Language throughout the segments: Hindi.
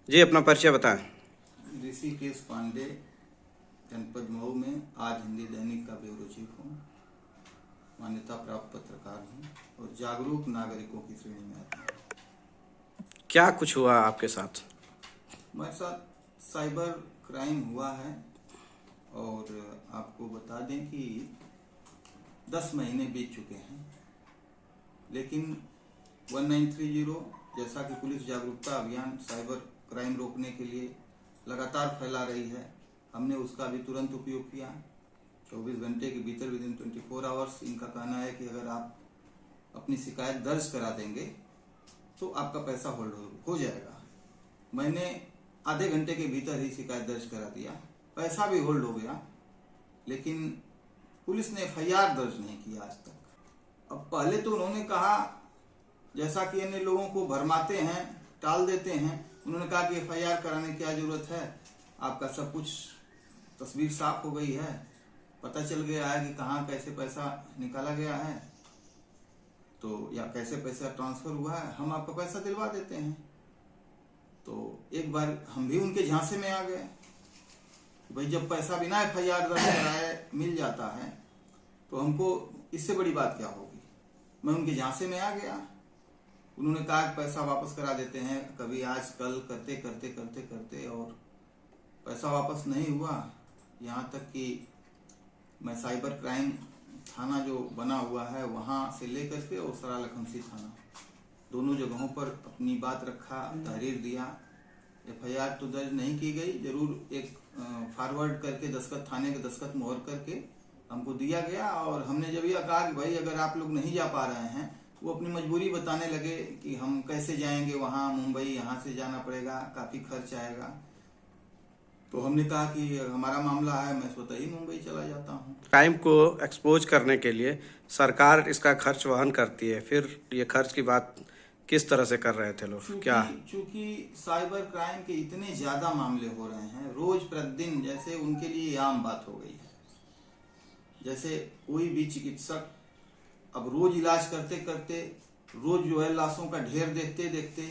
जी, अपना परिचय बताएं। ऋषिकेश पांडे, जनपद मऊ में आज हिंदी दैनिक का ब्यूरो चीफ हूँ। मान्यता प्राप्त पत्रकार हूँ और जागरूक नागरिकों की श्रेणी में आता हूँ। क्या कुछ हुआ आपके साथ? मेरे साथ साइबर क्राइम हुआ है और आपको बता दें कि 10 महीने बीत चुके हैं, लेकिन 1930 जैसा कि पुलिस जागरूकता अभियान साइबर क्राइम रोकने के लिए लगातार फैला रही है, हमने उसका भी तुरंत उपयोग किया। 24 घंटे के भीतर विदिन 24 आवर्स इनका कहना है कि अगर आप अपनी शिकायत दर्ज करा देंगे तो आपका पैसा होल्ड हो जाएगा। मैंने आधे घंटे के भीतर ही शिकायत दर्ज करा दिया, पैसा भी होल्ड हो गया, लेकिन पुलिस ने FIR दर्ज नहीं किया आज तक। अब पहले तो उन्होंने कहा, जैसा कि अन्य लोगों को भरमाते हैं, टाल देते हैं, उन्होंने कहा कि FIR कराने की क्या जरूरत है, आपका सब कुछ तस्वीर साफ हो गई है, पता चल गया है कि कहाँ कैसे पैसा निकाला गया है, तो या कैसे पैसा ट्रांसफर हुआ है, हम आपका पैसा दिलवा देते हैं। तो एक बार हम भी उनके झांसे में आ गए। भाई जब पैसा बिना FIR दर्ज कराए मिल जाता है तो हमको इससे बड़ी बात क्या होगी। मैं उनके झांसे में आ गया। उन्होंने कहा कि पैसा वापस करा देते हैं, कभी आज कल करते करते करते करते और पैसा वापस नहीं हुआ। यहाँ तक कि मैं साइबर क्राइम थाना जो बना हुआ है वहाँ से लेकर के और सरा लखनसी थाना दोनों जगहों पर अपनी बात रखा, तहरीर दिया। FIR तो दर्ज नहीं की गई, जरूर एक फॉरवर्ड करके दस्तखत, थाने के दस्तखत मोहर करके हमको दिया गया। और हमने जब यह कहा कि भाई अगर आप लोग नहीं जा पा रहे हैं, वो अपनी मजबूरी बताने लगे कि हम कैसे जाएंगे वहाँ मुंबई, यहाँ से जाना पड़ेगा, काफ़ी खर्च आएगा। तो हमने कहा कि हमारा मामला है, मैं स्वतः ही मुंबई चला जाता हूँ। क्राइम को एक्सपोज करने के लिए सरकार इसका खर्च वहन करती है, फिर ये खर्च की बात किस तरह से कर रहे थे लोग? क्या चूंकि साइबर क्राइम के इतने ज्यादा मामले हो रहे हैं रोज प्रतिदिन, जैसे उनके लिए आम बात हो गई है। जैसे कोई भी चिकित्सक अब रोज इलाज करते करते रोज जो है लाशों का ढेर देखते देखते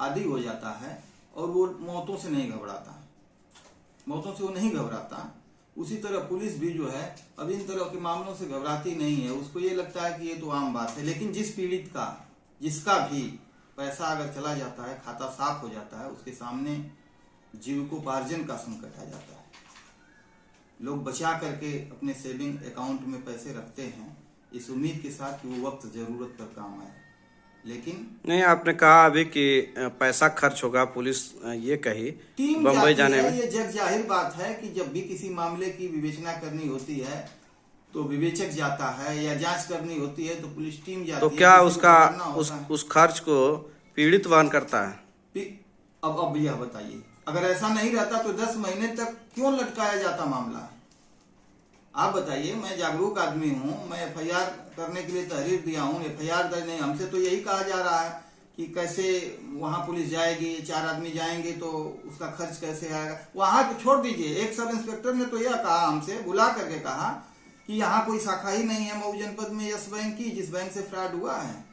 आदी हो जाता है और वो मौतों से नहीं घबराता, मौतों से वो नहीं घबराता। उसी तरह पुलिस भी जो है अब इन तरह के मामलों से घबराती नहीं है। उसको ये लगता है कि ये तो आम बात है, लेकिन जिस पीड़ित का, जिसका भी पैसा अगर चला जाता है, खाता साफ हो जाता है, उसके सामने जीविकोपार्जन का संकट आ जाता है। लोग बचा करके अपने सेविंग अकाउंट में पैसे रखते हैं इस उम्मीद के साथ कि वो वक्त जरूरत पर काम आए, लेकिन नहीं। आपने कहा अभी कि पैसा खर्च होगा, पुलिस ये कही टीम बम्बई जाने में। ये जग जाहिर बात है कि जब भी किसी मामले की विवेचना करनी होती है तो विवेचक जाता है, या जांच करनी होती है तो पुलिस टीम जाती है। तो क्या उसका उस खर्च को पीड़ित वहन करता है? अब यह बताइए, अगर ऐसा नहीं रहता तो 10 महीने तक क्यों लटकाया जाता मामला? आप बताइए। मैं जागरूक आदमी हूँ, मैं FIR करने के लिए तहरीर दिया हूँ, FIR दर्ज नहीं। हमसे तो यही कहा जा रहा है कि कैसे वहाँ पुलिस जाएगी, 4 आदमी जाएंगे तो उसका खर्च कैसे आएगा। वहाँ तो छोड़ दीजिए, एक सब इंस्पेक्टर ने तो यह कहा, हमसे बुला करके कहा कि यहाँ कोई शाखा ही नहीं है मऊ जनपद में यस बैंक की, जिस बैंक से फ्रॉड हुआ है,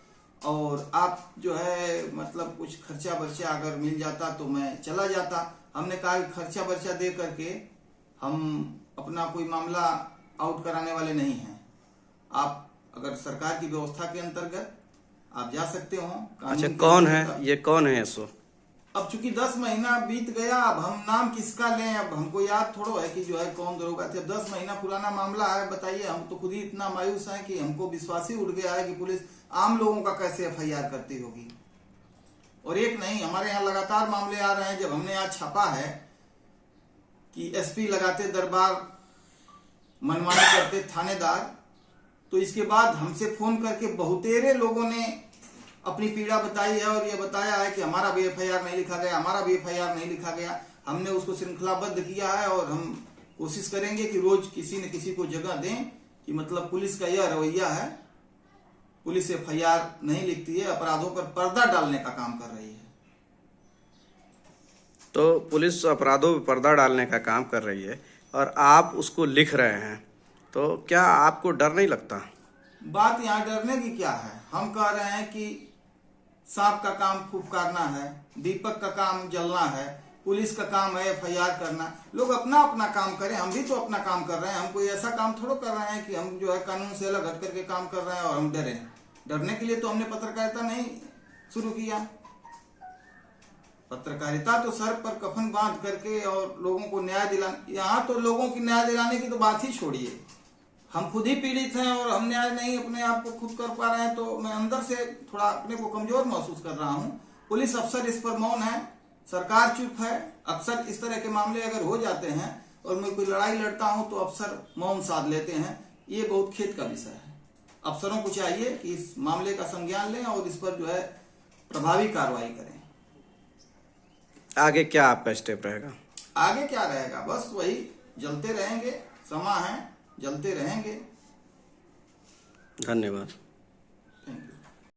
और आप जो है मतलब कुछ खर्चा बर्चा अगर मिल जाता तो मैं चला जाता। हमने कहा कि खर्चा बर्चा दे करके हम अपना कोई मामला आउट कराने वाले नहीं हैं। आप अगर सरकार की व्यवस्था के अंतर्गत आप जा सकते हो। अच्छा, कौन है ये, कौन है सो? अब चूंकि 10 महीना बीत गया, अब हम नाम किसका लें? अब हमको याद थोड़ो है कि जो है कौन दरोगा थे। 10 महीना पुराना मामला है। बताइए, हम तो खुद ही इतना मायूस हैं कि हमको विश्वास ही उड़ गया है कि पुलिस आम लोगों का कैसे FIR करती होगी। और एक नहीं, हमारे यहाँ लगातार मामले आ रहे हैं। जब हमने आज छापा है कि SP लगाते दरबार, मनमानी करते थानेदार, तो इसके बाद हमसे फोन करके बहुतेरे लोगों ने अपनी पीड़ा बताई है और ये बताया है कि हमारा भी FIR नहीं लिखा गया, हमारा भी FIR नहीं लिखा गया। हमने उसको श्रृंखलाबद्ध किया है और हम कोशिश करेंगे कि रोज किसी न किसी को जगह दें कि मतलब पुलिस का यह रवैया है, पुलिस FIR नहीं लिखती है, अपराधों पर पर्दा डालने का काम कर रही है। तो पुलिस अपराधों पर पर्दा डालने का काम कर रही है और आप उसको लिख रहे हैं, तो क्या आपको डर नहीं लगता? बात यहाँ डरने की क्या है? हम कह रहे हैं कि सांप का काम फुफकारना है, दीपक का काम जलना है। पुलिस का काम है FIR करना। लोग अपना अपना काम करें, हम भी तो अपना काम कर रहे हैं। हम कोई ऐसा काम थोड़ा कर रहे हैं कि हम जो है कानून से अलग हट करके काम कर रहे हैं और हम डरें। डरने के लिए तो हमने पत्रकारिता नहीं शुरू किया। पत्रकारिता तो सर पर कफन बांध करके और लोगों को न्याय दिलाना, यहाँ तो लोगों की न्याय दिलाने की तो बात ही छोड़िए। हम खुद ही पीड़ित हैं और हम न्याय नहीं अपने आप को खुद कर पा रहे हैं, तो मैं अंदर से थोड़ा अपने को कमजोर महसूस कर रहा हूँ। पुलिस अफसर इस पर मौन है, सरकार चुप है। अक्सर इस तरह के मामले अगर हो जाते हैं और मैं कोई लड़ाई लड़ता हूं तो अफसर मौन साध लेते हैं। ये बहुत खेद का विषय है। अफसरों को चाहिए कि इस मामले का संज्ञान लें और इस पर जो है प्रभावी कार्रवाई करें। आगे क्या आपका स्टेप रहेगा? आगे क्या रहेगा, बस वही जलते रहेंगे, समा है, जलते रहेंगे। धन्यवाद।